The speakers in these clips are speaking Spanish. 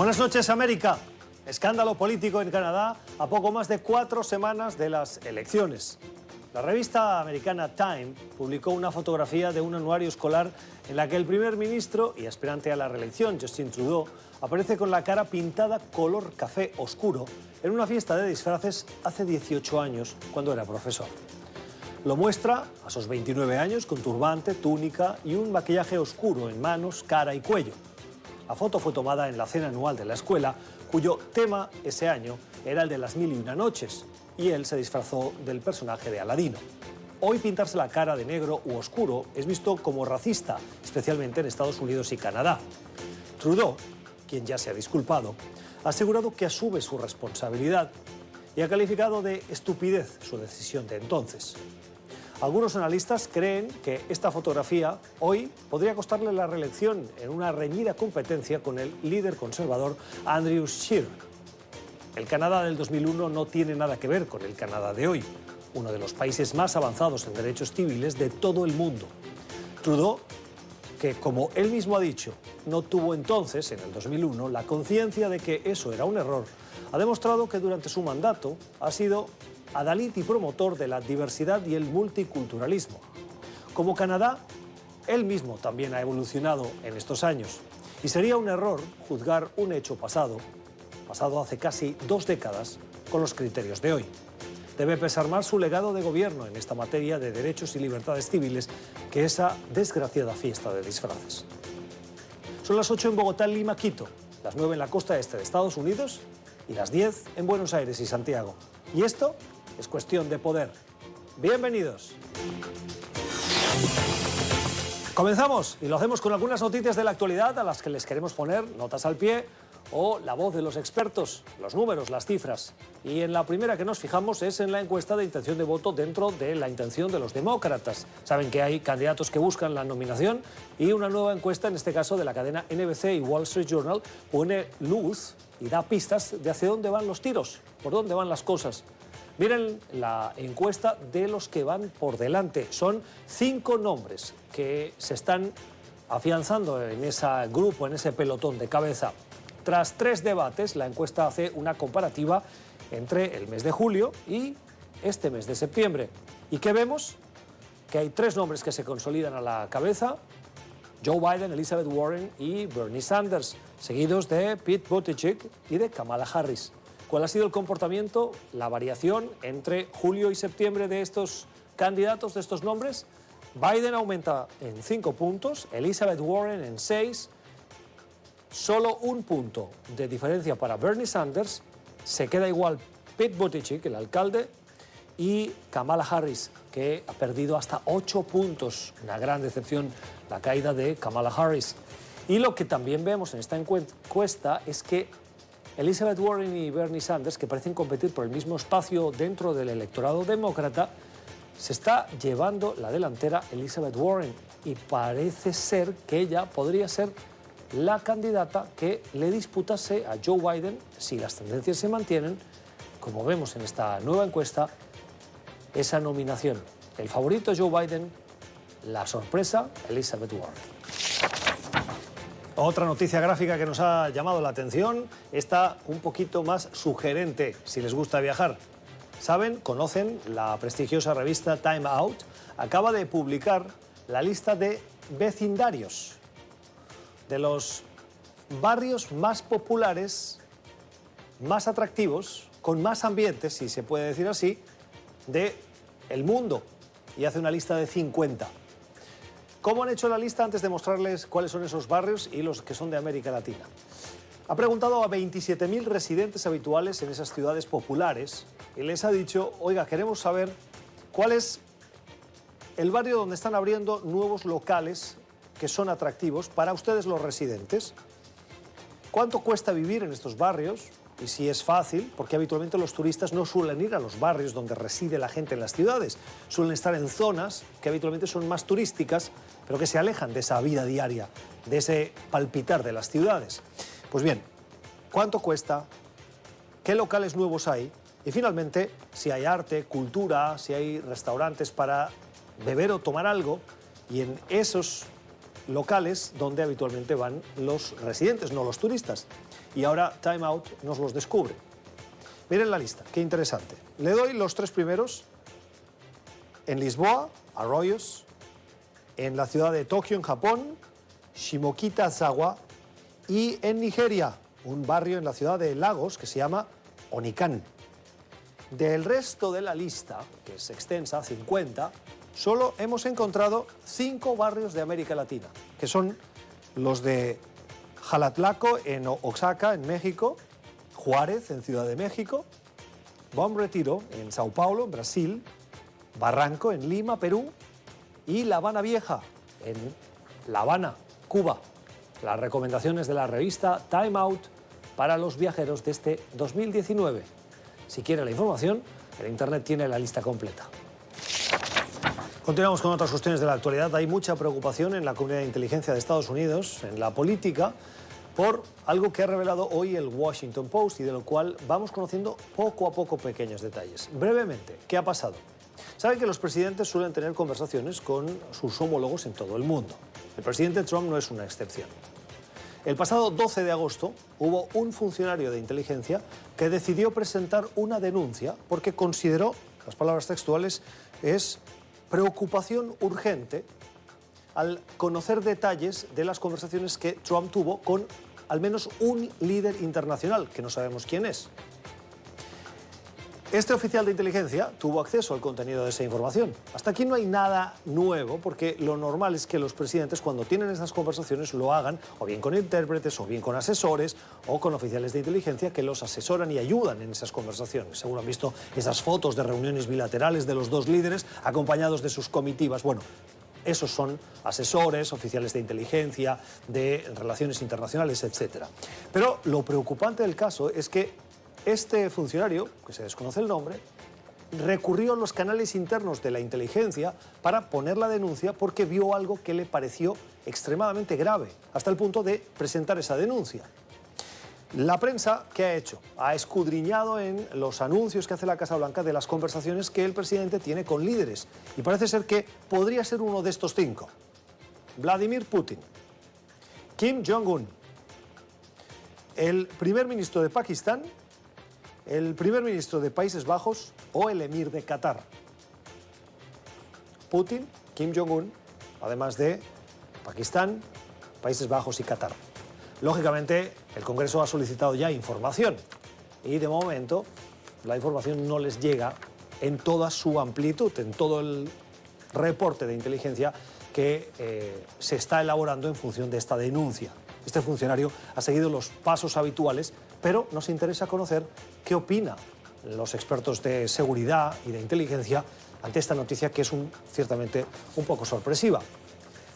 Buenas noches, América. Escándalo político en Canadá a poco más de 4 semanas de las elecciones. La revista americana Time publicó una fotografía de un anuario escolar en la que el primer ministro y aspirante a la reelección, Justin Trudeau, aparece con la cara pintada color café oscuro en una fiesta de disfraces hace 18 años, cuando era profesor. Lo muestra a sus 29 años con turbante, túnica y un maquillaje oscuro en manos, cara y cuello. La foto fue tomada en la cena anual de la escuela, cuyo tema ese año era el de las 1001 noches, y él se disfrazó del personaje de Aladino. Hoy pintarse la cara de negro u oscuro es visto como racista, especialmente en Estados Unidos y Canadá. Trudeau, quien ya se ha disculpado, ha asegurado que asume su responsabilidad y ha calificado de estupidez su decisión de entonces. Algunos analistas creen que esta fotografía hoy podría costarle la reelección en una reñida competencia con el líder conservador Andrew Scheer. El Canadá del 2001 no tiene nada que ver con el Canadá de hoy, uno de los países más avanzados en derechos civiles de todo el mundo. Trudeau, que como él mismo ha dicho, no tuvo entonces, en el 2001, la conciencia de que eso era un error, ha demostrado que durante su mandato ha sido adalid y promotor de la diversidad y el multiculturalismo. Como Canadá, él mismo también ha evolucionado en estos años, y sería un error juzgar un hecho pasado hace casi 2 décadas, con los criterios de hoy. Debe pesar más su legado de gobierno en esta materia de derechos y libertades civiles que esa desgraciada fiesta de disfraces. Son las 8 en Bogotá, Lima, Quito, las 9 en la costa este de Estados Unidos y las 10 en Buenos Aires y Santiago. Y esto es Cuestión de Poder. Bienvenidos. Comenzamos y lo hacemos con algunas noticias de la actualidad a las que les queremos poner notas al pie o la voz de los expertos, los números, las cifras. Y en la primera que nos fijamos es en la encuesta de intención de voto dentro de la intención de los demócratas. Saben que hay candidatos que buscan la nominación y una nueva encuesta, en este caso de la cadena NBC y Wall Street Journal, pone luz y da pistas de hacia dónde van los tiros, por dónde van las cosas. Miren la encuesta de los que van por delante. Son 5 nombres que se están afianzando en ese grupo, en ese pelotón de cabeza. Tras 3 debates, la encuesta hace una comparativa entre el mes de julio y este mes de septiembre. ¿Y qué vemos? Que hay 3 nombres que se consolidan a la cabeza: Joe Biden, Elizabeth Warren y Bernie Sanders, seguidos de Pete Buttigieg y de Kamala Harris. ¿Cuál ha sido el comportamiento, la variación entre julio y septiembre de estos candidatos, de estos nombres? Biden aumenta en 5 puntos, Elizabeth Warren en 6, solo 1 punto de diferencia para Bernie Sanders, se queda igual Pete Buttigieg, el alcalde, y Kamala Harris, que ha perdido hasta 8 puntos. Una gran decepción la caída de Kamala Harris. Y lo que también vemos en esta encuesta es que Elizabeth Warren y Bernie Sanders, que parecen competir por el mismo espacio dentro del electorado demócrata, se está llevando la delantera Elizabeth Warren y parece ser que ella podría ser la candidata que le disputase a Joe Biden, si las tendencias se mantienen, como vemos en esta nueva encuesta, esa nominación. El favorito Joe Biden, la sorpresa Elizabeth Warren. Otra noticia gráfica que nos ha llamado la atención, esta un poquito más sugerente si les gusta viajar. Saben, conocen, la prestigiosa revista Time Out acaba de publicar la lista de vecindarios de los barrios más populares, más atractivos, con más ambientes, si se puede decir así, del mundo. Y hace una lista de 50. ¿Cómo han hecho la lista? Antes de mostrarles cuáles son esos barrios y los que son de América Latina. Ha preguntado a 27.000 residentes habituales en esas ciudades populares y les ha dicho: oiga, queremos saber cuál es el barrio donde están abriendo nuevos locales que son atractivos para ustedes los residentes. ¿Cuánto cuesta vivir en estos barrios? Y si es fácil, porque habitualmente los turistas no suelen ir a los barrios donde reside la gente en las ciudades. Suelen estar en zonas que habitualmente son más turísticas, pero que se alejan de esa vida diaria, de ese palpitar de las ciudades. Pues bien, ¿cuánto cuesta? ¿Qué locales nuevos hay? Y finalmente, si hay arte, cultura, si hay restaurantes para beber o tomar algo, y en esos locales donde habitualmente van los residentes, no los turistas. Y ahora Time Out nos los descubre. Miren la lista, qué interesante. Le doy los 3 primeros. En Lisboa, Arroyos. En la ciudad de Tokio, en Japón, Shimokita-zawa. Y en Nigeria, un barrio en la ciudad de Lagos que se llama Onikan. Del resto de la lista, que es extensa, 50, solo hemos encontrado 5 barrios de América Latina, que son los de Jalatlaco en Oaxaca, en México, Juárez, en Ciudad de México, Bom Retiro, en Sao Paulo, en Brasil, Barranco, en Lima, Perú, y La Habana Vieja, en La Habana, Cuba. Las recomendaciones de la revista Time Out para los viajeros de este 2019. Si quiere la información, en Internet tiene la lista completa. Continuamos con otras cuestiones de la actualidad. Hay mucha preocupación en la comunidad de inteligencia de Estados Unidos, en la política, por algo que ha revelado hoy el Washington Post y de lo cual vamos conociendo poco a poco pequeños detalles. Brevemente, ¿qué ha pasado? Saben que los presidentes suelen tener conversaciones con sus homólogos en todo el mundo. El presidente Trump no es una excepción. El pasado 12 de agosto hubo un funcionario de inteligencia que decidió presentar una denuncia porque consideró, las palabras textuales, es preocupación urgente al conocer detalles de las conversaciones que Trump tuvo con al menos un líder internacional, que no sabemos quién es. Este oficial de inteligencia tuvo acceso al contenido de esa información. Hasta aquí no hay nada nuevo, porque lo normal es que los presidentes, cuando tienen esas conversaciones, lo hagan o bien con intérpretes, o bien con asesores, o con oficiales de inteligencia que los asesoran y ayudan en esas conversaciones. Seguro han visto esas fotos de reuniones bilaterales de los dos líderes acompañados de sus comitivas. Bueno, esos son asesores, oficiales de inteligencia, de relaciones internacionales, etc. Pero lo preocupante del caso es que este funcionario, que se desconoce el nombre, recurrió a los canales internos de la inteligencia para poner la denuncia porque vio algo que le pareció extremadamente grave, hasta el punto de presentar esa denuncia. La prensa, ¿qué ha hecho? Ha escudriñado en los anuncios que hace la Casa Blanca de las conversaciones que el presidente tiene con líderes. Y parece ser que podría ser uno de estos 5. Vladimir Putin, Kim Jong-un, el primer ministro de Pakistán, el primer ministro de Países Bajos o el emir de Qatar. Putin, Kim Jong-un, además de Pakistán, Países Bajos y Qatar. Lógicamente, el Congreso ha solicitado ya información y de momento la información no les llega en toda su amplitud, en todo el reporte de inteligencia que se está elaborando en función de esta denuncia. Este funcionario ha seguido los pasos habituales, pero nos interesa conocer qué opinan los expertos de seguridad y de inteligencia ante esta noticia que es ciertamente un poco sorpresiva.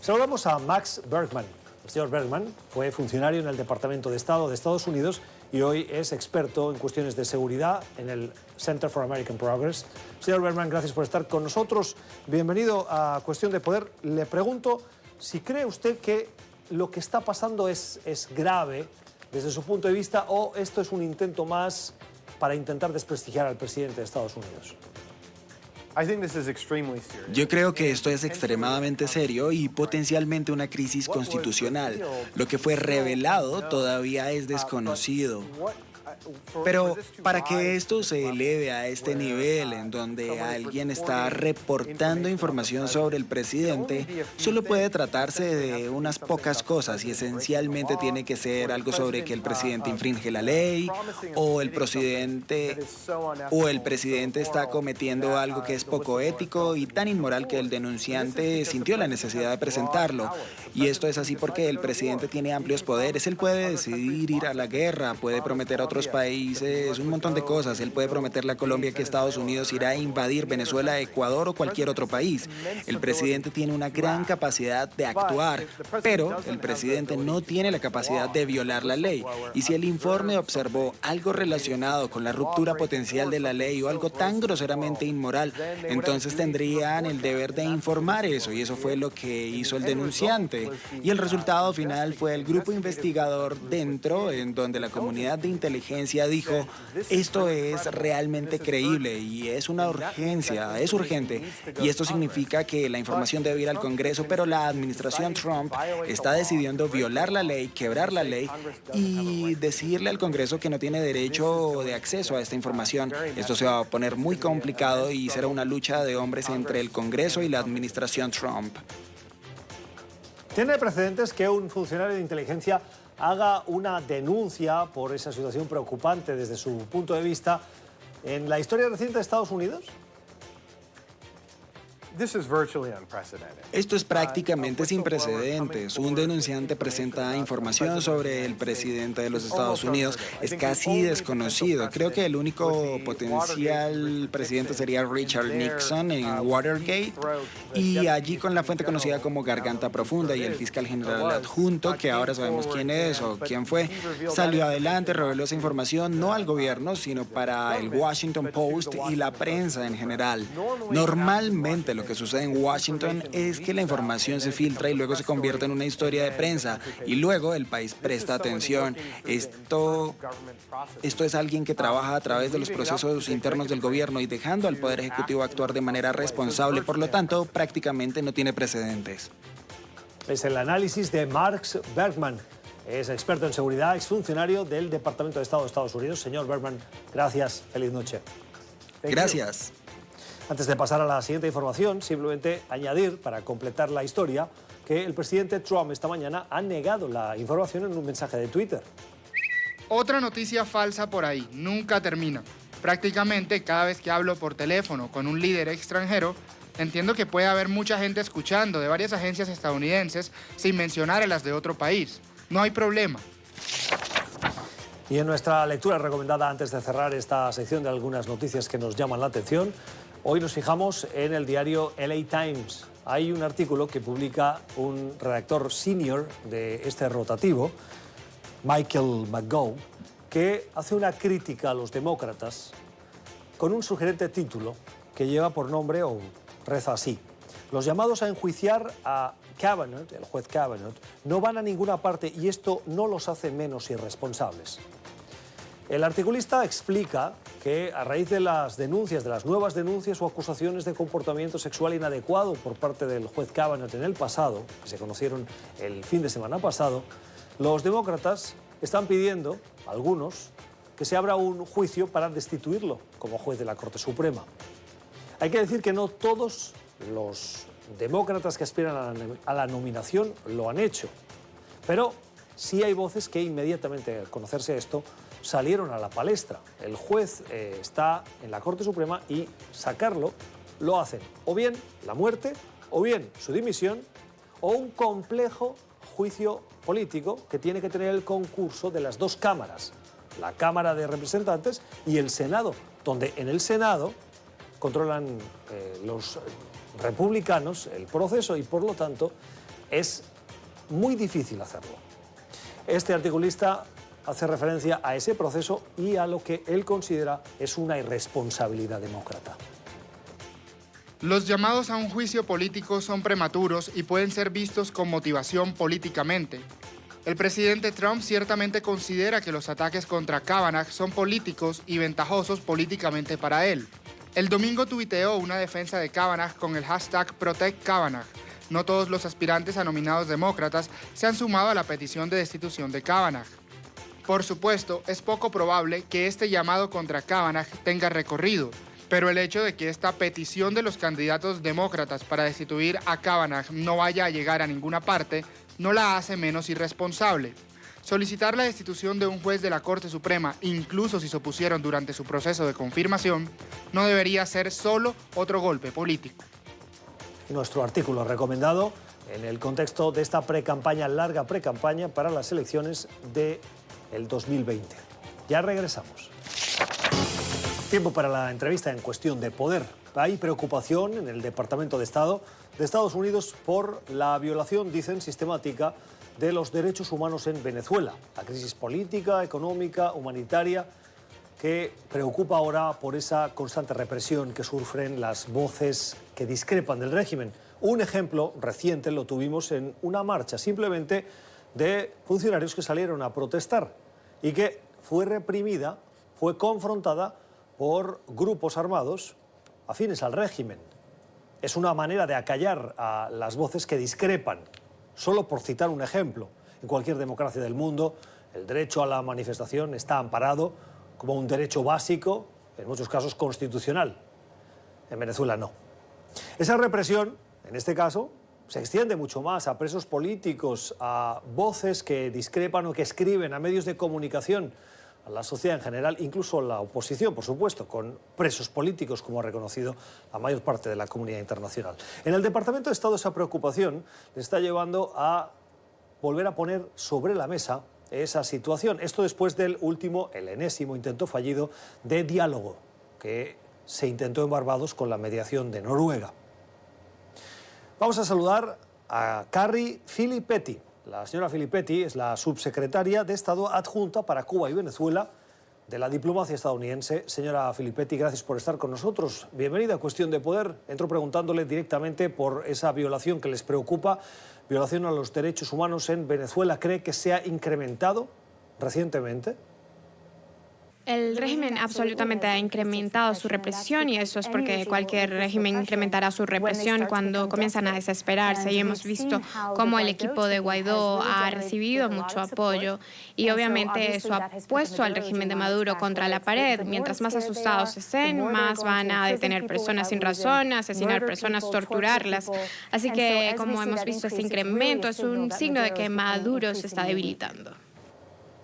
Saludamos a Max Bergman. El señor Bergman fue funcionario en el Departamento de Estado de Estados Unidos y hoy es experto en cuestiones de seguridad en el Center for American Progress. Señor Bergman, gracias por estar con nosotros. Bienvenido a Cuestión de Poder. Le pregunto si cree usted que lo que está pasando es grave desde su punto de vista o esto es un intento más para intentar desprestigiar al presidente de Estados Unidos. Yo creo que esto es extremadamente serio y potencialmente una crisis constitucional. Lo que fue revelado todavía es desconocido. Pero para que esto se eleve a este nivel en donde alguien está reportando información sobre el presidente, solo puede tratarse de unas pocas cosas y esencialmente tiene que ser algo sobre que el presidente infringe la ley o el presidente está cometiendo algo que es poco ético y tan inmoral que el denunciante sintió la necesidad de presentarlo. Y esto es así porque el presidente tiene amplios poderes. Él puede decidir ir a la guerra, puede prometer a otros países un montón de cosas. Él puede prometerle a Colombia que Estados Unidos irá a invadir Venezuela, Ecuador o cualquier otro país. El presidente tiene una gran capacidad de actuar, pero el presidente no tiene la capacidad de violar la ley. Y si el informe observó algo relacionado con la ruptura potencial de la ley o algo tan groseramente inmoral, entonces tendrían el deber de informar eso, y eso fue lo que hizo el denunciante. Y el resultado final fue el grupo investigador dentro, en donde la comunidad de inteligencia inteligencia dijo, esto es realmente creíble y es una urgencia, es urgente. Y esto significa que la información debe ir al Congreso, pero la administración Trump está decidiendo violar la ley, quebrar la ley y decirle al Congreso que no tiene derecho de acceso a esta información. Esto se va a poner muy complicado y será una lucha de hombres entre el Congreso y la administración Trump. ¿Tiene precedentes que un funcionario de inteligencia haga una denuncia por esa situación preocupante desde su punto de vista en la historia reciente de Estados Unidos? Esto es prácticamente sin precedentes. Un denunciante presenta información sobre el presidente de los Estados Unidos. Es casi desconocido. Creo que el único potencial presidente sería Richard Nixon en Watergate. Y allí con la fuente conocida como Garganta Profunda y el fiscal general adjunto, que ahora sabemos quién es o quién fue, salió adelante, reveló esa información no al gobierno, sino para el Washington Post y la prensa en general. Normalmente lo que sucede en Washington es que la información se filtra y luego se convierte en una historia de prensa y luego el país presta atención. Esto es alguien que trabaja a través de los procesos internos del gobierno y dejando al Poder Ejecutivo actuar de manera responsable, por lo tanto, prácticamente no tiene precedentes. Es el análisis de Marx Bergman. Es experto en seguridad, exfuncionario del Departamento de Estado de Estados Unidos. Señor Bergman, gracias. Feliz noche. Gracias. Antes de pasar a la siguiente información, simplemente añadir, para completar la historia, que el presidente Trump esta mañana ha negado la información en un mensaje de Twitter. Otra noticia falsa por ahí, nunca termina. Prácticamente cada vez que hablo por teléfono con un líder extranjero, entiendo que puede haber mucha gente escuchando de varias agencias estadounidenses sin mencionar a las de otro país. No hay problema. Y en nuestra lectura recomendada antes de cerrar esta sección de algunas noticias que nos llaman la atención, hoy nos fijamos en el diario LA Times. Hay un artículo que publica un redactor senior de este rotativo, Michael McGough, que hace una crítica a los demócratas con un sugerente título que lleva por nombre o reza así: los llamados a enjuiciar a Kavanaugh, el juez Kavanaugh, no van a ninguna parte y esto no los hace menos irresponsables. El articulista explica que a raíz de las denuncias, de las nuevas denuncias o acusaciones de comportamiento sexual inadecuado por parte del juez Kavanaugh en el pasado, que se conocieron el fin de semana pasado, los demócratas están pidiendo, algunos, que se abra un juicio para destituirlo como juez de la Corte Suprema. Hay que decir que no todos los demócratas que aspiran a la nominación lo han hecho, pero sí hay voces que inmediatamente al conocerse esto salieron a la palestra. El juez está en la Corte Suprema y sacarlo lo hacen o bien la muerte, o bien su dimisión, o un complejo juicio político que tiene que tener el concurso de las dos cámaras, la Cámara de Representantes y el Senado, donde en el Senado controlan los republicanos el proceso y por lo tanto es muy difícil hacerlo. Este articulista hace referencia a ese proceso y a lo que él considera es una irresponsabilidad demócrata. Los llamados a un juicio político son prematuros y pueden ser vistos con motivación políticamente. El presidente Trump ciertamente considera que los ataques contra Kavanaugh son políticos y ventajosos políticamente para él. El domingo tuiteó una defensa de Kavanaugh con el hashtag #ProtectKavanaugh. No todos los aspirantes a nominados demócratas se han sumado a la petición de destitución de Kavanaugh. Por supuesto, es poco probable que este llamado contra Kavanaugh tenga recorrido, pero el hecho de que esta petición de los candidatos demócratas para destituir a Kavanaugh no vaya a llegar a ninguna parte no la hace menos irresponsable. Solicitar la destitución de un juez de la Corte Suprema, incluso si se opusieron durante su proceso de confirmación, no debería ser solo otro golpe político. Nuestro artículo recomendado en el contexto de esta precampaña, larga precampaña para las elecciones del 2020. Ya regresamos. Tiempo para la entrevista en cuestión de poder. Hay preocupación en el Departamento de Estado de Estados Unidos por la violación, dicen, sistemática de los derechos humanos en Venezuela. La crisis política, económica, humanitaria, que preocupa ahora por esa constante represión que sufren las voces que discrepan del régimen. Un ejemplo reciente lo tuvimos en una marcha simplemente de funcionarios que salieron a protestar y que fue reprimida, fue confrontada por grupos armados afines al régimen. Es una manera de acallar a las voces que discrepan. Solo por citar un ejemplo, en cualquier democracia del mundo, el derecho a la manifestación está amparado como un derecho básico, en muchos casos constitucional. En Venezuela no. Esa represión, en este caso, se extiende mucho más a presos políticos, a voces que discrepan o que escriben, a medios de comunicación, a la sociedad en general, incluso a la oposición, por supuesto, con presos políticos, como ha reconocido la mayor parte de la comunidad internacional. En el Departamento de Estado esa preocupación le está llevando a volver a poner sobre la mesa esa situación. Esto después del último, el enésimo intento fallido de diálogo que se intentó en Barbados con la mediación de Noruega. Vamos a saludar a Carrie Filippetti. La señora Filippetti es la subsecretaria de Estado adjunta para Cuba y Venezuela de la diplomacia estadounidense. Señora Filippetti, gracias por estar con nosotros. Bienvenida a Cuestión de Poder. Entro preguntándole directamente por esa violación que les preocupa, violación a los derechos humanos en Venezuela. ¿Cree que se ha incrementado recientemente? El régimen absolutamente ha incrementado su represión y eso es porque cualquier régimen incrementará su represión cuando comienzan a desesperarse y hemos visto cómo el equipo de Guaidó ha recibido mucho apoyo y obviamente eso ha puesto al régimen de Maduro contra la pared. Mientras más asustados estén, más van a detener personas sin razón, asesinar personas, torturarlas. Así que como hemos visto este incremento es un signo de que Maduro se está debilitando.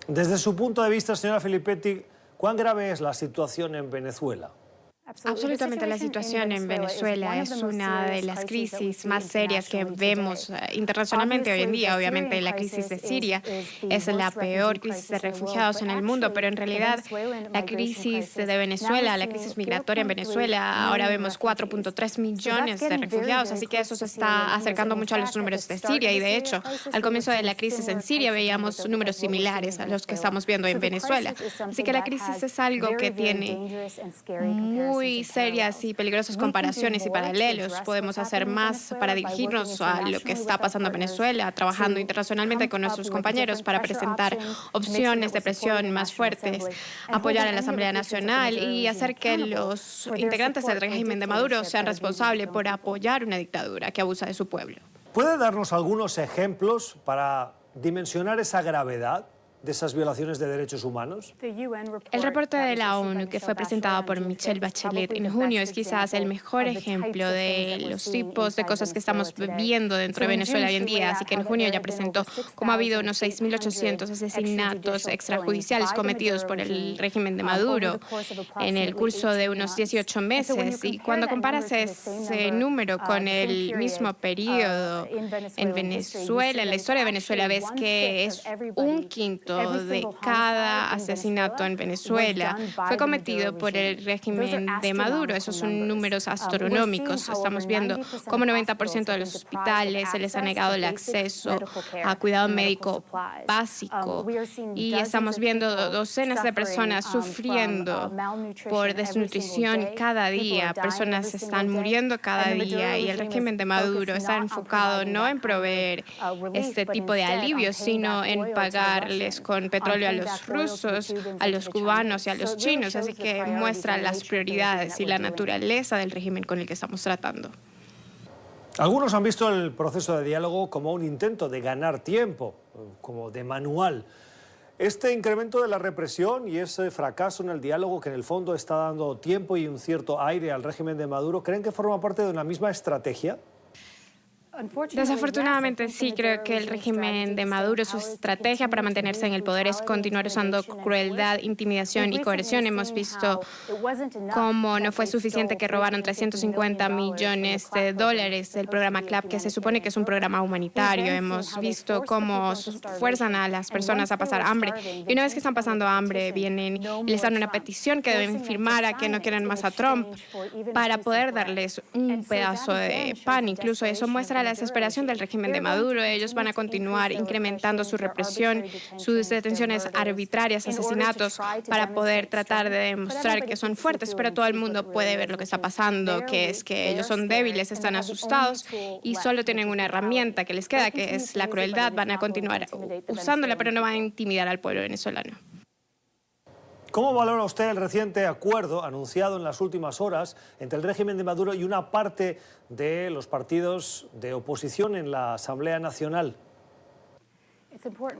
Desde su punto de vista, señora Filippetti, ¿cuán grave es la situación en Venezuela? Absolutamente, la situación en Venezuela es una de las crisis más serias que vemos internacionalmente hoy en día. Obviamente, la crisis de Siria es la peor crisis de refugiados en el mundo, pero en realidad la crisis de Venezuela, la crisis migratoria en Venezuela, ahora vemos 4.3 millones de refugiados, así que eso se está acercando mucho a los números de Siria y de hecho, al comienzo de la crisis en Siria veíamos números similares a los que estamos viendo en Venezuela. Así que la crisis es algo que tiene muy serias y peligrosas comparaciones y paralelos. Podemos hacer más para dirigirnos a lo que está pasando en Venezuela, trabajando internacionalmente con nuestros compañeros para presentar opciones de presión más fuertes, apoyar a la Asamblea Nacional y hacer que los integrantes del régimen de Maduro sean responsables por apoyar una dictadura que abusa de su pueblo. ¿Puede darnos algunos ejemplos para dimensionar esa gravedad de esas violaciones de derechos humanos? El reporte de la ONU que fue presentado por Michelle Bachelet en junio es quizás el mejor ejemplo de los tipos de cosas que estamos viendo dentro de Venezuela hoy en día. Así que en junio ya presentó cómo ha habido unos 6.800 asesinatos extrajudiciales cometidos por el régimen de Maduro en el curso de unos 18 meses. Y cuando comparas ese número con el mismo periodo en Venezuela, en la historia de Venezuela, ves que es un quinto de cada asesinato en Venezuela fue cometido por el régimen de Maduro. Esos son números astronómicos. Estamos viendo cómo 90% de los hospitales se les ha negado el acceso a cuidado médico básico y estamos viendo docenas de personas sufriendo por desnutrición cada día. Personas están muriendo cada día y el régimen de Maduro está enfocado no en proveer este tipo de alivios, sino en pagarles con petróleo a los rusos, a los cubanos y a los chinos, así que muestra las prioridades y la naturaleza del régimen con el que estamos tratando. Algunos han visto el proceso de diálogo como un intento de ganar tiempo, como de manual. Este incremento de la represión y ese fracaso en el diálogo que en el fondo está dando tiempo y un cierto aire al régimen de Maduro, ¿creen que forma parte de una misma estrategia? Desafortunadamente sí, creo que el régimen de Maduro, su estrategia para mantenerse en el poder es continuar usando crueldad, intimidación y coerción. Hemos visto cómo no fue suficiente que robaron 350 millones de dólares del programa CLAP, que se supone que es un programa humanitario. Hemos visto cómo fuerzan a las personas a pasar hambre y una vez que están pasando hambre vienen y les dan una petición que deben firmar a que no quieren más a Trump para poder darles un pedazo de pan. Incluso eso muestra la desesperación del régimen de Maduro. Ellos van a continuar incrementando su represión, sus detenciones arbitrarias, asesinatos, para poder tratar de demostrar que son fuertes, pero todo el mundo puede ver lo que está pasando, que es que ellos son débiles, están asustados y solo tienen una herramienta que les queda, que es la crueldad. Van a continuar usándola, pero no van a intimidar al pueblo venezolano. ¿Cómo valora usted el reciente acuerdo anunciado en las últimas horas entre el régimen de Maduro y una parte de los partidos de oposición en la Asamblea Nacional?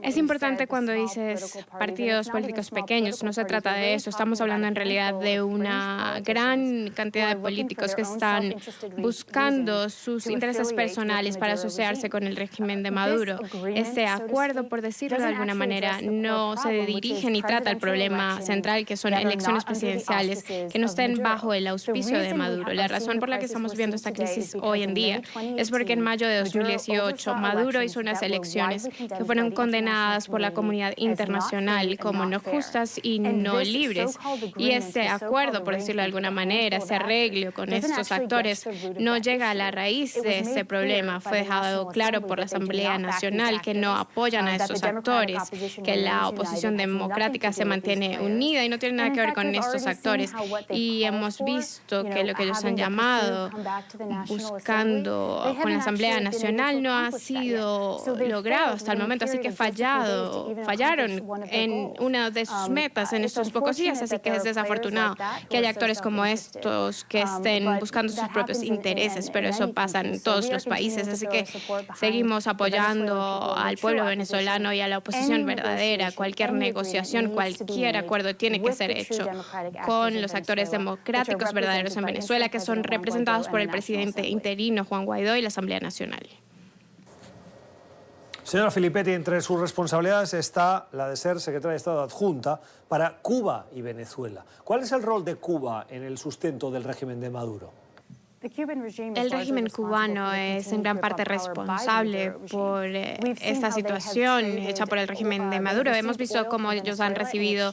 Es importante cuando dices partidos políticos pequeños, no se trata de eso, estamos hablando en realidad de una gran cantidad de políticos que están buscando sus intereses personales para asociarse con el régimen de Maduro. Este acuerdo, por decirlo de alguna manera, no se dirige ni trata el problema central, que son elecciones presidenciales que no estén bajo el auspicio de Maduro. La razón por la que estamos viendo esta crisis hoy en día es porque en mayo de 2018 Maduro hizo unas elecciones que fueron condenadas por la comunidad internacional como no justas y no libres. Y este acuerdo, por decirlo de alguna manera, ese arreglo con estos actores, no llega a la raíz de este problema. Fue dejado claro por la Asamblea Nacional que no apoyan a estos actores, que la oposición democrática se mantiene unida y no tiene nada que ver con estos actores. Y hemos visto que lo que ellos han llamado buscando con la Asamblea Nacional no ha sido logrado hasta el momento. Así que fallaron en una de sus metas en estos pocos días, así que es desafortunado que haya actores como estos que estén buscando sus propios intereses, pero eso pasa en todos los países, así que seguimos apoyando al pueblo venezolano y a la oposición verdadera. Cualquier negociación, cualquier acuerdo tiene que ser hecho con los actores democráticos verdaderos en Venezuela, que son representados por el presidente interino Juan Guaidó y la Asamblea Nacional. Señora Filipetti, entre sus responsabilidades está la de ser secretaria de Estado adjunta para Cuba y Venezuela. ¿Cuál es el rol de Cuba en el sustento del régimen de Maduro? El régimen cubano es en gran parte responsable por esta situación hecha por el régimen de Maduro. Hemos visto cómo ellos han recibido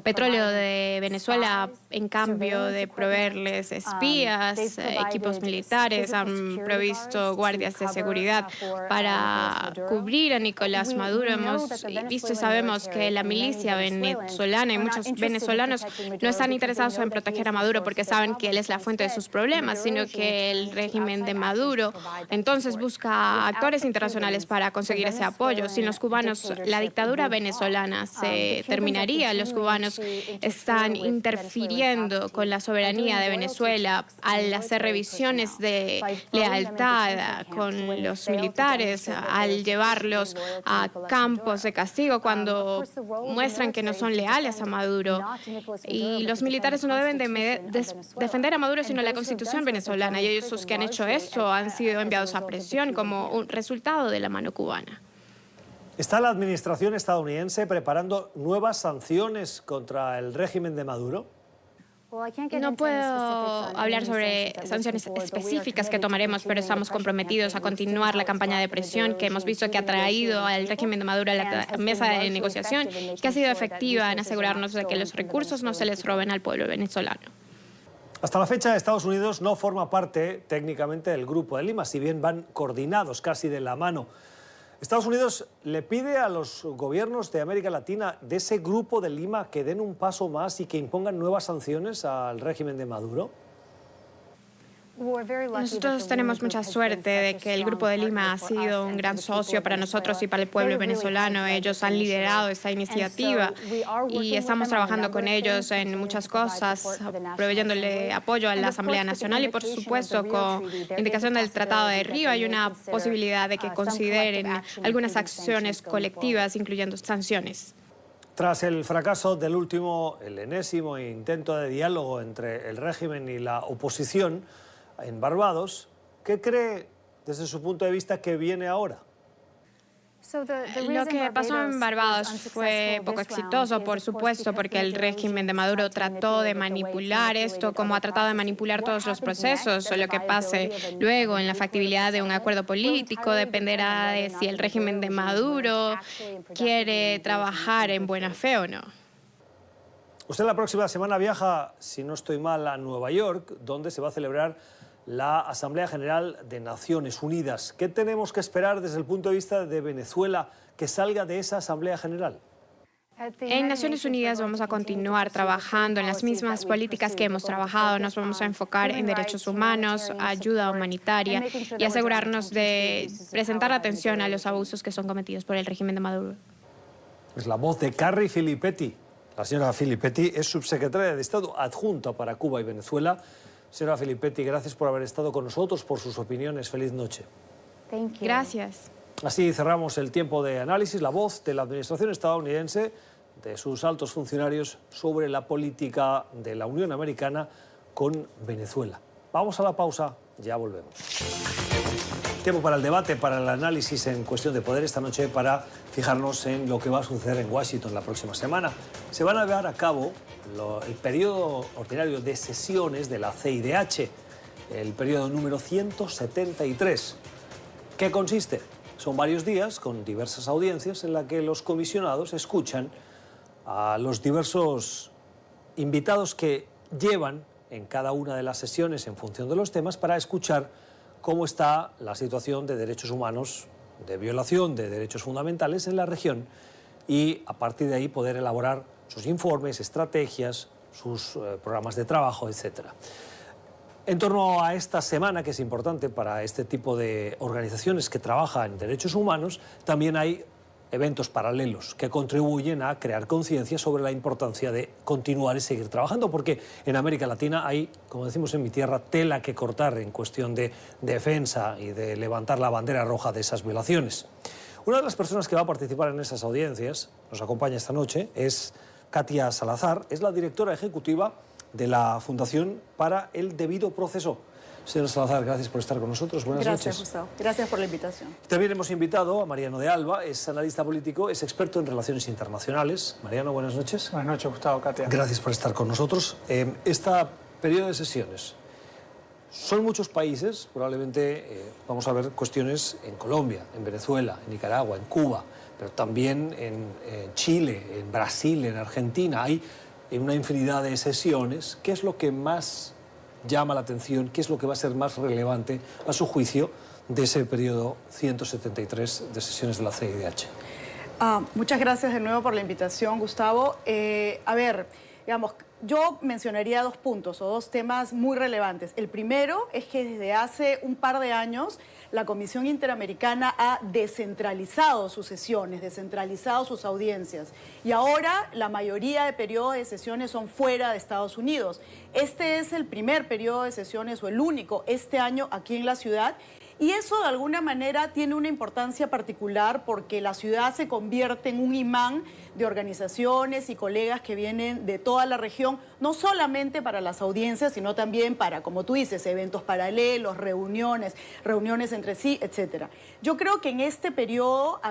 petróleo de Venezuela en cambio de proveerles espías, equipos militares, han provisto guardias de seguridad para cubrir a Nicolás Maduro. Hemos visto y sabemos que la milicia venezolana y muchos venezolanos no están interesados en proteger a Maduro porque saben que él es la fuente de sus problemas, sino que el régimen de Maduro entonces busca actores internacionales para conseguir ese apoyo. Sin los cubanos, la dictadura venezolana se terminaría. Los cubanos están interfiriendo con la soberanía de Venezuela al hacer revisiones de lealtad con los militares, al llevarlos a campos de castigo cuando muestran que no son leales a Maduro. Y los militares no deben defender a Maduro, sino la Constitución venezolana. Y ellos los que han hecho esto han sido enviados a prisión como un resultado de la mano cubana. ¿Está la administración estadounidense preparando nuevas sanciones contra el régimen de Maduro? No puedo hablar sobre sanciones específicas que tomaremos, pero estamos comprometidos a continuar la campaña de presión que hemos visto que ha traído al régimen de Maduro a la mesa de negociación, que ha sido efectiva en asegurarnos de que los recursos no se les roben al pueblo venezolano. Hasta la fecha, Estados Unidos no forma parte técnicamente del Grupo de Lima, si bien van coordinados casi de la mano. Estados Unidos le pide a los gobiernos de América Latina de ese Grupo de Lima que den un paso más y que impongan nuevas sanciones al régimen de Maduro. Nosotros tenemos mucha suerte de que el Grupo de Lima ha sido un gran socio para nosotros y para el pueblo venezolano. Ellos han liderado esta iniciativa y estamos trabajando con ellos en muchas cosas, proveyéndole apoyo a la Asamblea Nacional y, por supuesto, con indicación del Tratado de Río, hay una posibilidad de que consideren algunas acciones colectivas, incluyendo sanciones. Tras el fracaso del el enésimo intento de diálogo entre el régimen y la oposición en Barbados, ¿qué cree desde su punto de vista que viene ahora? Lo que pasó en Barbados fue poco exitoso, por supuesto, porque el régimen de Maduro trató de manipular esto como ha tratado de manipular todos los procesos. Lo que pase luego en la factibilidad de un acuerdo político dependerá de si el régimen de Maduro quiere trabajar en buena fe o no. Usted la próxima semana viaja, si no estoy mal, a Nueva York, donde se va a celebrar la Asamblea General de Naciones Unidas. ¿Qué tenemos que esperar desde el punto de vista de Venezuela que salga de esa Asamblea General? En Naciones Unidas vamos a continuar trabajando en las mismas políticas que hemos trabajado. Nos vamos a enfocar en derechos humanos, ayuda humanitaria y asegurarnos de presentar atención a los abusos que son cometidos por el régimen de Maduro. Es la voz de Carrie Filipetti, La señora Filippetti es subsecretaria de Estado adjunta para Cuba y Venezuela. Señora Filippetti, gracias por haber estado con nosotros, por sus opiniones. Feliz noche. Gracias. Así cerramos el tiempo de análisis, la voz de la administración estadounidense, de sus altos funcionarios sobre la política de la Unión Americana con Venezuela. Vamos a la pausa, ya volvemos. Tiempo para el debate, para el análisis en cuestión de poder esta noche, para fijarnos en lo que va a suceder en Washington la próxima semana. Se van a llevar a cabo el periodo ordinario de sesiones de la CIDH, el periodo número 173. ¿Qué consiste? Son varios días con diversas audiencias en las que los comisionados escuchan a los diversos invitados que llevan en cada una de las sesiones en función de los temas para escuchar cómo está la situación de derechos humanos, de violación de derechos fundamentales en la región y a partir de ahí poder elaborar sus informes, estrategias, sus programas de trabajo, etc. En torno a esta semana, que es importante para este tipo de organizaciones que trabajan en derechos humanos, también hay eventos paralelos que contribuyen a crear conciencia sobre la importancia de continuar y seguir trabajando, porque en América Latina hay, como decimos en mi tierra, tela que cortar en cuestión de defensa y de levantar la bandera roja de esas violaciones. Una de las personas que va a participar en esas audiencias, nos acompaña esta noche, es Katia Salazar, es la directora ejecutiva de la Fundación para el Debido Proceso. Señora Salazar, gracias por estar con nosotros. Buenas noches. Gracias, Gustavo. Gracias por la invitación. También hemos invitado a Mariano de Alba, es analista político, es experto en relaciones internacionales. Mariano, buenas noches. Buenas noches, Gustavo, Katia. Gracias por estar con nosotros. Este periodo de sesiones, son muchos países, probablemente vamos a ver cuestiones en Colombia, en Venezuela, en Nicaragua, en Cuba, pero también en Chile, en Brasil, en Argentina. Hay una infinidad de sesiones. ¿Qué es lo que más llama la atención? ¿Qué es lo que va a ser más relevante, a su juicio, de ese periodo 173 de sesiones de la CIDH? Muchas gracias de nuevo por la invitación, Gustavo. A ver, digamos, yo mencionaría dos puntos o dos temas muy relevantes. El primero es que desde hace un par de años la Comisión Interamericana ha descentralizado sus sesiones, descentralizado sus audiencias. Y ahora la mayoría de periodos de sesiones son fuera de Estados Unidos. Este es el primer periodo de sesiones o el único este año aquí en la ciudad. Y eso de alguna manera tiene una importancia particular porque la ciudad se convierte en un imán de organizaciones y colegas que vienen de toda la región, no solamente para las audiencias, sino también para, como tú dices, eventos paralelos, reuniones entre sí, etc. Yo creo que en este periodo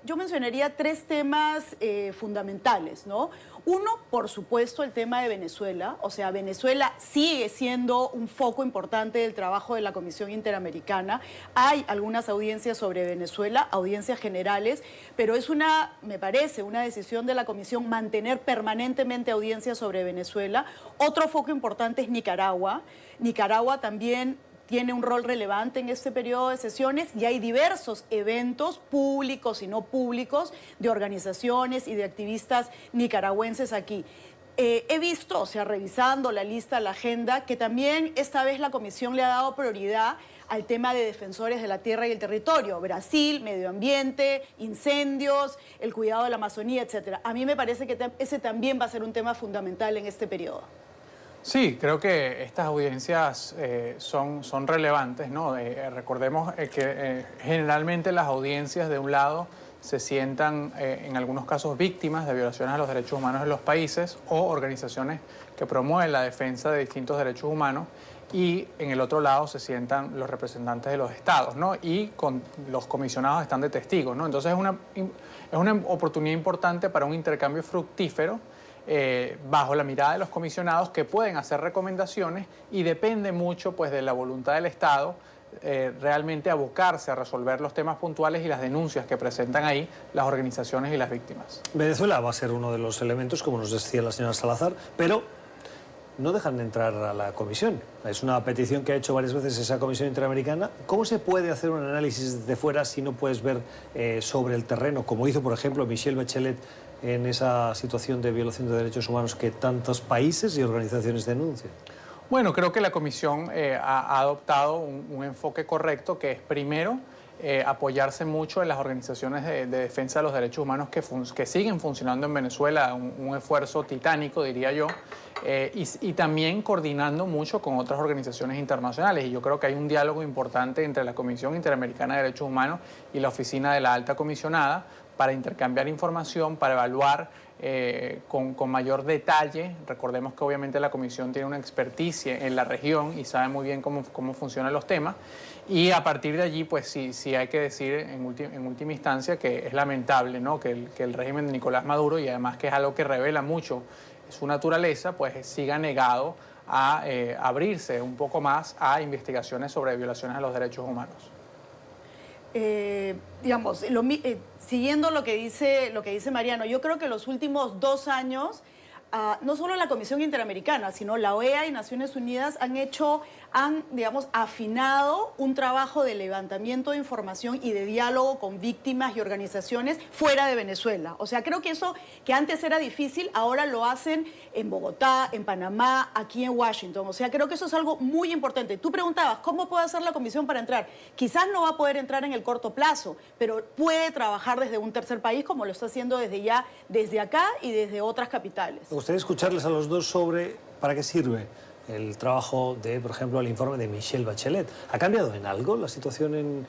yo mencionaría tres temas fundamentales, ¿no? Uno, por supuesto, el tema de Venezuela. O sea, Venezuela sigue siendo un foco importante del trabajo de la Comisión Interamericana. Hay algunas audiencias sobre Venezuela, audiencias generales, pero es me parece, una decisión de la Comisión mantener permanentemente audiencias sobre Venezuela. Otro foco importante es Nicaragua. Nicaragua también tiene un rol relevante en este periodo de sesiones y hay diversos eventos públicos y no públicos de organizaciones y de activistas nicaragüenses aquí. He visto, o sea, revisando la lista, la agenda, que también esta vez la Comisión le ha dado prioridad al tema de defensores de la tierra y el territorio. Brasil, medio ambiente, incendios, el cuidado de la Amazonía, etc. A mí me parece que ese también va a ser un tema fundamental en este periodo. Sí, creo que estas audiencias son relevantes, ¿no? Recordemos que generalmente las audiencias de un lado se sientan en algunos casos víctimas de violaciones a los derechos humanos en los países o organizaciones que promueven la defensa de distintos derechos humanos y en el otro lado se sientan los representantes de los estados, ¿no? Y los comisionados están de testigos, ¿no? Entonces es una oportunidad importante para un intercambio fructífero bajo la mirada de los comisionados que pueden hacer recomendaciones y depende mucho pues, de la voluntad del Estado realmente abocarse a resolver los temas puntuales y las denuncias que presentan ahí las organizaciones y las víctimas. Venezuela va a ser uno de los elementos, como nos decía la señora Salazar, pero no dejan de entrar a la comisión. Es una petición que ha hecho varias veces esa Comisión Interamericana. ¿Cómo se puede hacer un análisis desde fuera si no puedes ver sobre el terreno, como hizo, por ejemplo, Michelle Bachelet en esa situación de violación de derechos humanos que tantos países y organizaciones denuncian? Bueno, creo que la Comisión ha adoptado un enfoque correcto, que es primero apoyarse mucho en las organizaciones de defensa de los derechos humanos que siguen funcionando en Venezuela, un esfuerzo titánico, diría yo, y también coordinando mucho con otras organizaciones internacionales. Y yo creo que hay un diálogo importante entre la Comisión Interamericana de Derechos Humanos y la Oficina de la Alta Comisionada para intercambiar información, para evaluar con mayor detalle. Recordemos que obviamente la Comisión tiene una experticia en la región y sabe muy bien cómo funcionan los temas. Y a partir de allí, pues sí hay que decir en última instancia que es lamentable, ¿no?, que el régimen de Nicolás Maduro, y además que es algo que revela mucho su naturaleza, pues siga negado a abrirse un poco más a investigaciones sobre violaciones a los derechos humanos. Digamos, siguiendo lo que dice Mariano, yo creo que los últimos 2 años, no solo la Comisión Interamericana, sino la OEA y Naciones Unidas han, digamos, afinado un trabajo de levantamiento de información y de diálogo con víctimas y organizaciones fuera de Venezuela. O sea, creo que eso que antes era difícil, ahora lo hacen en Bogotá, en Panamá, aquí en Washington. O sea, creo que eso es algo muy importante. Tú preguntabas, ¿cómo puede hacer la Comisión para entrar? Quizás no va a poder entrar en el corto plazo, pero puede trabajar desde un tercer país como lo está haciendo desde acá y desde otras capitales. Me gustaría escucharles a los dos sobre para qué sirve el trabajo de, por ejemplo, el informe de Michelle Bachelet. ¿Ha cambiado en algo la situación en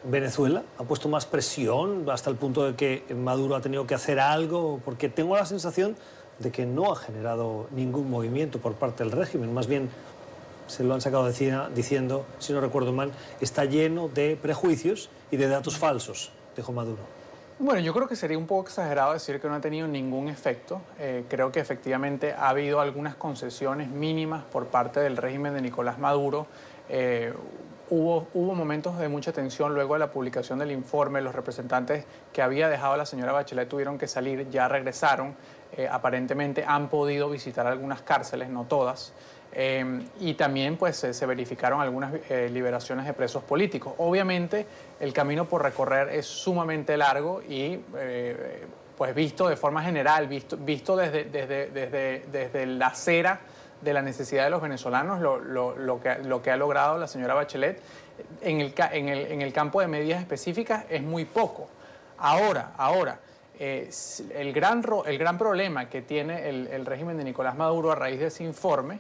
Venezuela? ¿Ha puesto más presión hasta el punto de que Maduro ha tenido que hacer algo? Porque tengo la sensación de que no ha generado ningún movimiento por parte del régimen. Más bien se lo han sacado diciendo, si no recuerdo mal, está lleno de prejuicios y de datos falsos, dijo Maduro. Bueno, yo creo que sería un poco exagerado decir que no ha tenido ningún efecto. Creo que efectivamente ha habido algunas concesiones mínimas por parte del régimen de Nicolás Maduro. Hubo momentos de mucha tensión luego de la publicación del informe. Los representantes que había dejado la señora Bachelet tuvieron que salir, ya regresaron. Aparentemente han podido visitar algunas cárceles, no todas. Y también pues se verificaron algunas liberaciones de presos políticos. Obviamente el camino por recorrer es sumamente largo y pues visto de forma general, visto desde la acera de la necesidad de los venezolanos, lo que ha logrado la señora Bachelet en el campo de medidas específicas es muy poco. Ahora, el gran problema que tiene el régimen de Nicolás Maduro a raíz de ese informe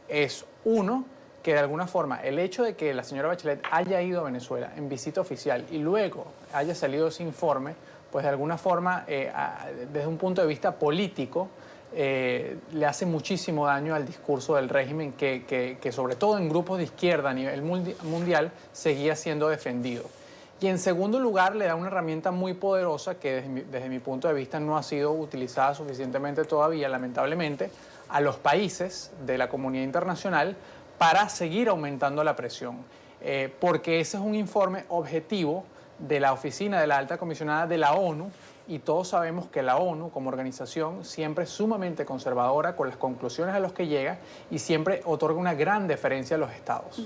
es, uno, que de alguna forma el hecho de que la señora Bachelet haya ido a Venezuela en visita oficial y luego haya salido ese informe, pues de alguna forma, desde un punto de vista político, le hace muchísimo daño al discurso del régimen que sobre todo en grupos de izquierda a nivel mundial seguía siendo defendido. Y en segundo lugar, le da una herramienta muy poderosa que desde mi punto de vista no ha sido utilizada suficientemente todavía, lamentablemente, a los países de la comunidad internacional para seguir aumentando la presión. Porque ese es un informe objetivo de la Oficina de la Alta Comisionada de la ONU, y todos sabemos que la ONU como organización siempre es sumamente conservadora con las conclusiones a las que llega y siempre otorga una gran deferencia a los estados.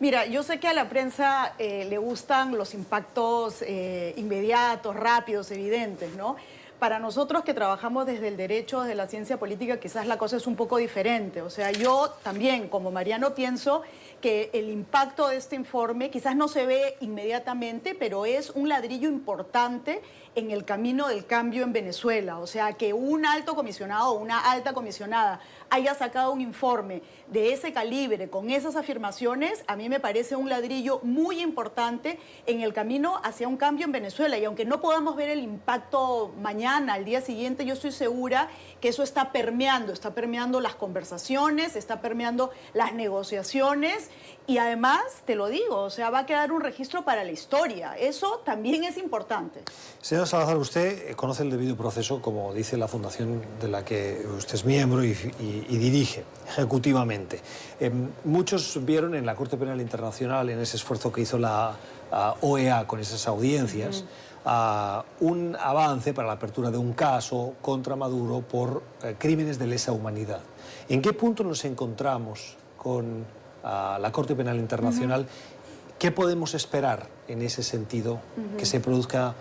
Mira, yo sé que a la prensa le gustan los impactos inmediatos, rápidos, evidentes, ¿no? Para nosotros que trabajamos desde el derecho, desde la ciencia política, quizás la cosa es un poco diferente. O sea, yo también, como Mariano, pienso que el impacto de este informe quizás no se ve inmediatamente, pero es un ladrillo importante en el camino del cambio en Venezuela. O sea, que un alto comisionado o una alta comisionada haya sacado un informe de ese calibre, con esas afirmaciones, a mí me parece un ladrillo muy importante en el camino hacia un cambio en Venezuela. Y aunque no podamos ver el impacto mañana, al día siguiente, yo estoy segura que eso está permeando las conversaciones, está permeando las negociaciones. Y además, te lo digo, o sea, va a quedar un registro para la historia. Eso también es importante. Señor Salazar, usted conoce el debido proceso, como dice la fundación de la que usted es miembro y dirige ejecutivamente. Muchos vieron en la Corte Penal Internacional, en ese esfuerzo que hizo la OEA con esas audiencias, un avance para la apertura de un caso contra Maduro por crímenes de lesa humanidad. ¿En qué punto nos encontramos con la Corte Penal Internacional? ¿Qué podemos esperar en ese sentido que se produzca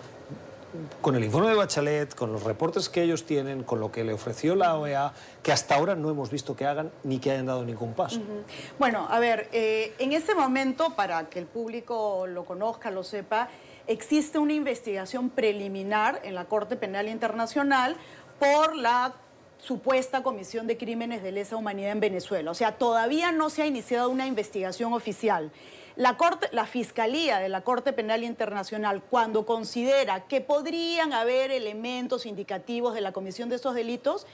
con el informe de Bachelet, con los reportes que ellos tienen, con lo que le ofreció la OEA, que hasta ahora no hemos visto que hagan ni que hayan dado ningún paso. Bueno, a ver, en este momento, para que el público lo conozca, lo sepa, existe una investigación preliminar en la Corte Penal Internacional por la supuesta comisión de crímenes de lesa humanidad en Venezuela. O sea, todavía no se ha iniciado una investigación oficial. La Fiscalía de la Corte Penal Internacional, cuando considera que podrían haber elementos indicativos de la comisión de estos delitos,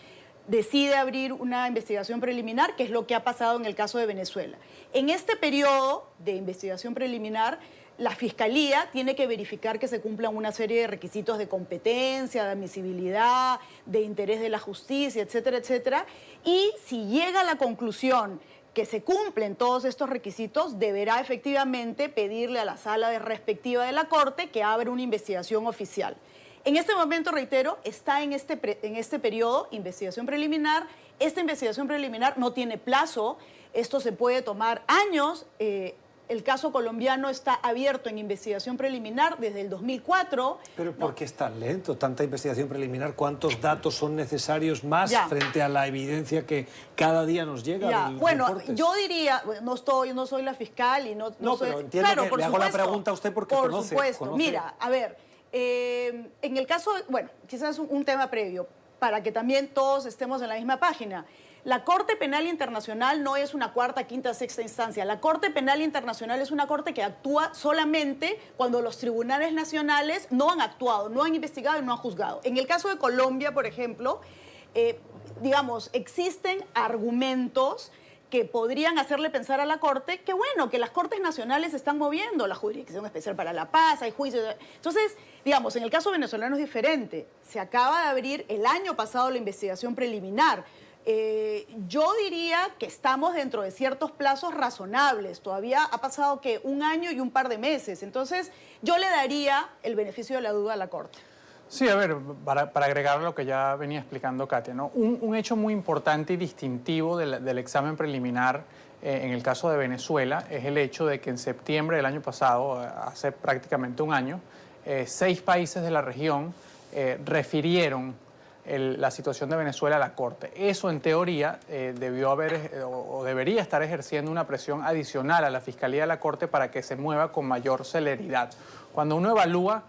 decide abrir una investigación preliminar, que es lo que ha pasado en el caso de Venezuela. En este periodo de investigación preliminar, la Fiscalía tiene que verificar que se cumplan una serie de requisitos de competencia, de admisibilidad, de interés de la justicia, etcétera, etcétera. Y si llega a la conclusión que se cumplen todos estos requisitos, deberá efectivamente pedirle a la sala respectiva de la Corte que abra una investigación oficial. En este momento, reitero, está en este periodo, investigación preliminar. Esta investigación preliminar no tiene plazo, esto se puede tomar años. El caso colombiano está abierto en investigación preliminar desde el 2004. ¿Pero por qué es tan lento, tanta investigación preliminar? ¿Cuántos datos son necesarios más frente a la evidencia que cada día nos llega? Bueno, reportes? yo diría, no soy la fiscal y no soy... pero entiendo claro, que le hago la pregunta a usted porque conoce. Por supuesto. Mira, a ver, en el caso, bueno, quizás un tema previo, para que también todos estemos en la misma página. La Corte Penal Internacional no es una cuarta, quinta, sexta instancia. La Corte Penal Internacional es una corte que actúa solamente cuando los tribunales nacionales no han actuado, no han investigado y no han juzgado. En el caso de Colombia, por ejemplo, digamos, existen argumentos que podrían hacerle pensar a la Corte que, bueno, que las Cortes Nacionales se están moviendo, la Jurisdicción Especial para la Paz, hay juicios. Entonces, digamos, en el caso venezolano es diferente. Se acaba de abrir el año pasado la investigación preliminar. Yo diría que estamos dentro de ciertos plazos razonables. Todavía ha pasado que un año y un par de meses. Entonces, yo le daría el beneficio de la duda a la Corte. Sí, a ver, para agregar lo que ya venía explicando Katia, ¿no? Un hecho muy importante y distintivo del examen preliminar en el caso de Venezuela es el hecho de que en septiembre del año pasado, hace prácticamente un año, 6 países de la región refirieron la situación de Venezuela a la Corte. Eso, en teoría, debió haber o debería estar ejerciendo una presión adicional a la Fiscalía de la Corte para que se mueva con mayor celeridad. Cuando uno evalúa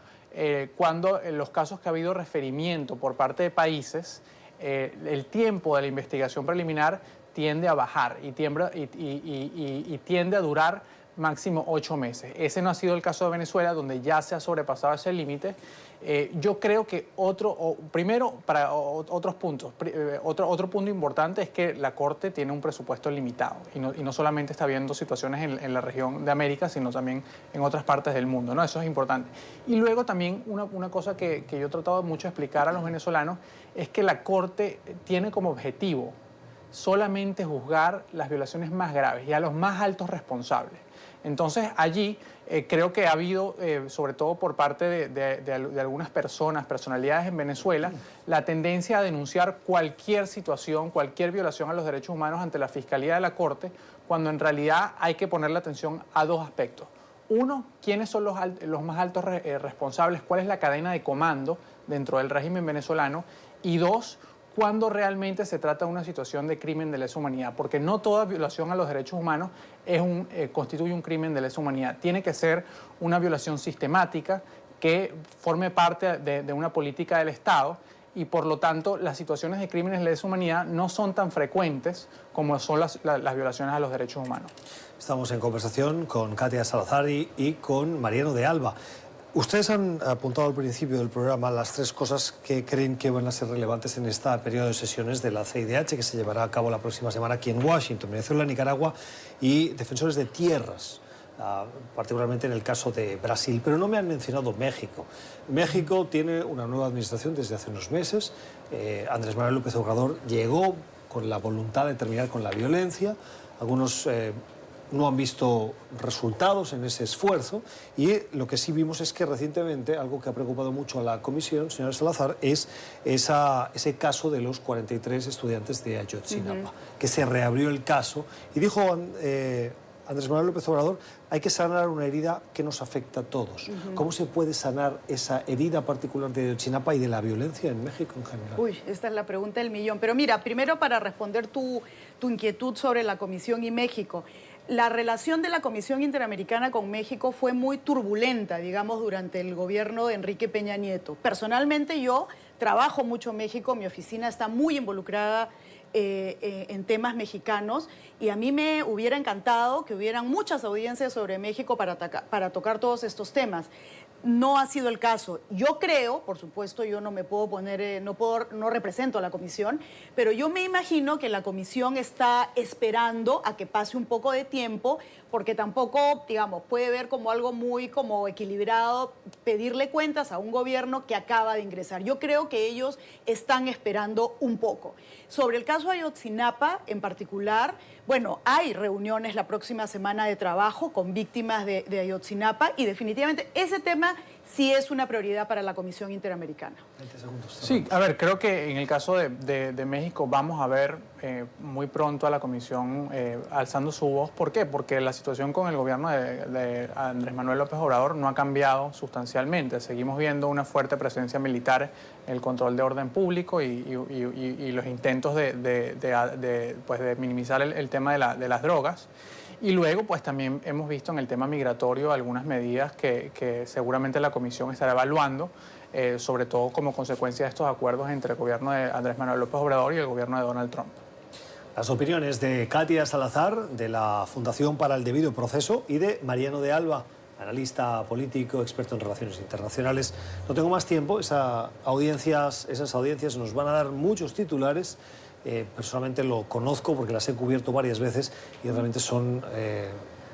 cuando en los casos que ha habido referimiento por parte de países, el tiempo de la investigación preliminar tiende a bajar y tiende a durar máximo 8 meses. Ese no ha sido el caso de Venezuela, donde ya se ha sobrepasado ese límite. Yo creo que primero, para otros puntos, otro punto importante es que la Corte tiene un presupuesto limitado y no solamente está viendo situaciones en la región de América, sino también en otras partes del mundo, ¿no? Eso es importante. Y luego también una cosa que yo he tratado mucho de explicar a los venezolanos es que la Corte tiene como objetivo solamente juzgar las violaciones más graves y a los más altos responsables. Entonces, allí creo que ha habido, sobre todo por parte de algunas personalidades en Venezuela, la tendencia a denunciar cualquier situación, cualquier violación a los derechos humanos ante la Fiscalía de la Corte, cuando en realidad hay que ponerle atención a 2 aspectos. Uno, ¿quiénes son los más altos responsables? ¿Cuál es la cadena de comando dentro del régimen venezolano? Y 2, cuando realmente se trata de una situación de crimen de lesa humanidad, porque no toda violación a los derechos humanos constituye un crimen de lesa humanidad. Tiene que ser una violación sistemática que forme parte de una política del Estado y, por lo tanto, las situaciones de crímenes de lesa humanidad no son tan frecuentes como son las violaciones a los derechos humanos. Estamos en conversación con Katia Salazar y con Mariano de Alba. Ustedes han apuntado al principio del programa las 3 cosas que creen que van a ser relevantes en este periodo de sesiones de la CIDH que se llevará a cabo la próxima semana aquí en Washington, Venezuela, Nicaragua y defensores de tierras, particularmente en el caso de Brasil. Pero no me han mencionado México. México tiene una nueva administración desde hace unos meses. Andrés Manuel López Obrador llegó con la voluntad de terminar con la violencia. Algunos no han visto resultados en ese esfuerzo y lo que sí vimos es que recientemente, algo que ha preocupado mucho a la comisión, señora Salazar, es ese caso de los 43 estudiantes de Ayotzinapa, que se reabrió el caso y dijo Andrés Manuel López Obrador, hay que sanar una herida que nos afecta a todos. ¿Cómo se puede sanar esa herida particular de Ayotzinapa y de la violencia en México en general? Uy, esta es la pregunta del millón. Pero mira, primero para responder tu inquietud sobre la Comisión y México. La relación de la Comisión Interamericana con México fue muy turbulenta, digamos, durante el gobierno de Enrique Peña Nieto. Personalmente yo trabajo mucho en México, mi oficina está muy involucrada en temas mexicanos y a mí me hubiera encantado que hubieran muchas audiencias sobre México para tocar todos estos temas. No ha sido el caso. Yo creo, por supuesto, yo no me puedo poner, no represento a la comisión, pero yo me imagino que la comisión está esperando a que pase un poco de tiempo, porque tampoco, digamos, puede ver como algo muy como equilibrado pedirle cuentas a un gobierno que acaba de ingresar. Yo creo que ellos están esperando un poco. Sobre el caso de Ayotzinapa en particular, bueno, hay reuniones la próxima semana de trabajo con víctimas de Ayotzinapa y definitivamente ese tema sí es una prioridad para la Comisión Interamericana. 20 segundos. Sí, a ver, creo que en el caso de México vamos a ver muy pronto a la Comisión alzando su voz. ¿Por qué? Porque la situación con el gobierno de Andrés Manuel López Obrador no ha cambiado sustancialmente. Seguimos viendo una fuerte presencia militar, el control de orden público y los intentos de minimizar el tema de las drogas. Y luego, pues también hemos visto en el tema migratorio algunas medidas que seguramente la Comisión estará evaluando, sobre todo como consecuencia de estos acuerdos entre el gobierno de Andrés Manuel López Obrador y el gobierno de Donald Trump. Las opiniones de Katia Salazar, de la Fundación para el Debido Proceso, y de Mariano de Alba, analista político, experto en relaciones internacionales. No tengo más tiempo, esas audiencias nos van a dar muchos titulares. Personalmente lo conozco porque las he cubierto varias veces y realmente son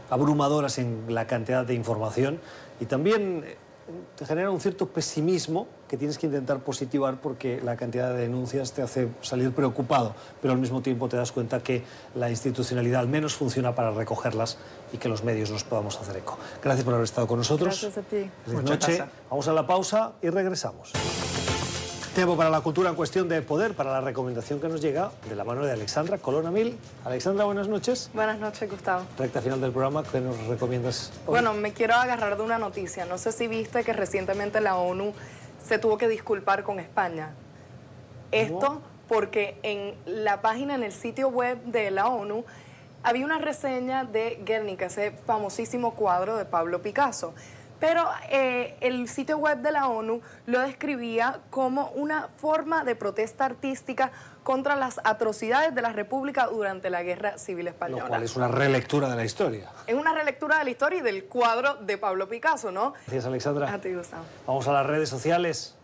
abrumadoras en la cantidad de información y también te genera un cierto pesimismo que tienes que intentar positivar porque la cantidad de denuncias te hace salir preocupado, pero al mismo tiempo te das cuenta que la institucionalidad al menos funciona para recogerlas y que los medios nos podamos hacer eco. Gracias por haber estado con nosotros. Gracias a ti. Feliz noche. Vamos a la pausa y regresamos. Tiempo para la cultura en cuestión de poder, para la recomendación que nos llega de la mano de Alexandra Colonna Mil. Alexandra, buenas noches. Buenas noches, Gustavo. Recta final del programa, ¿qué nos recomiendas hoy? Bueno, me quiero agarrar de una noticia. No sé si viste que recientemente la ONU se tuvo que disculpar con España. Esto porque en la página, en el sitio web de la ONU, había una reseña de Guernica, ese famosísimo cuadro de Pablo Picasso. Pero el sitio web de la ONU lo describía como una forma de protesta artística contra las atrocidades de la República durante la Guerra Civil Española. Lo cual es una relectura de la historia. Es una relectura de la historia y del cuadro de Pablo Picasso, ¿no? Gracias, Alexandra. A ti, Gustavo. Vamos a las redes sociales.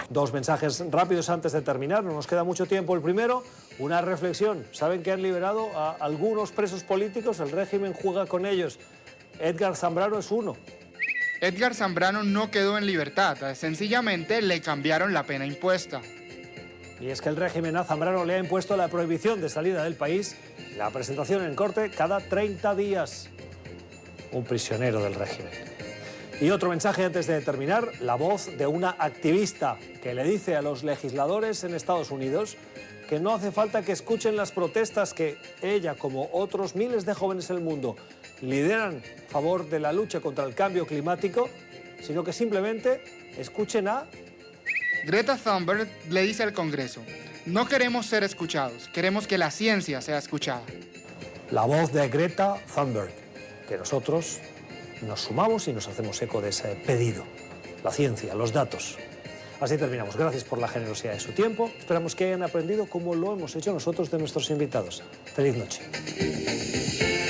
Dos mensajes rápidos antes de terminar, no nos queda mucho tiempo. El primero, una reflexión. ¿Saben que han liberado a algunos presos políticos? El régimen juega con ellos. Edgar Zambrano es uno. Edgar Zambrano no quedó en libertad, sencillamente le cambiaron la pena impuesta. Y es que el régimen a Zambrano le ha impuesto la prohibición de salida del país, la presentación en corte cada 30 días. Un prisionero del régimen. Y otro mensaje antes de terminar, la voz de una activista que le dice a los legisladores en Estados Unidos que no hace falta que escuchen las protestas que ella, como otros miles de jóvenes en el mundo, lideran a favor de la lucha contra el cambio climático, sino que simplemente escuchen a... Greta Thunberg le dice al Congreso, no queremos ser escuchados, queremos que la ciencia sea escuchada. La voz de Greta Thunberg, que nosotros nos sumamos y nos hacemos eco de ese pedido. La ciencia, los datos. Así terminamos. Gracias por la generosidad de su tiempo. Esperamos que hayan aprendido como lo hemos hecho nosotros de nuestros invitados. Feliz noche.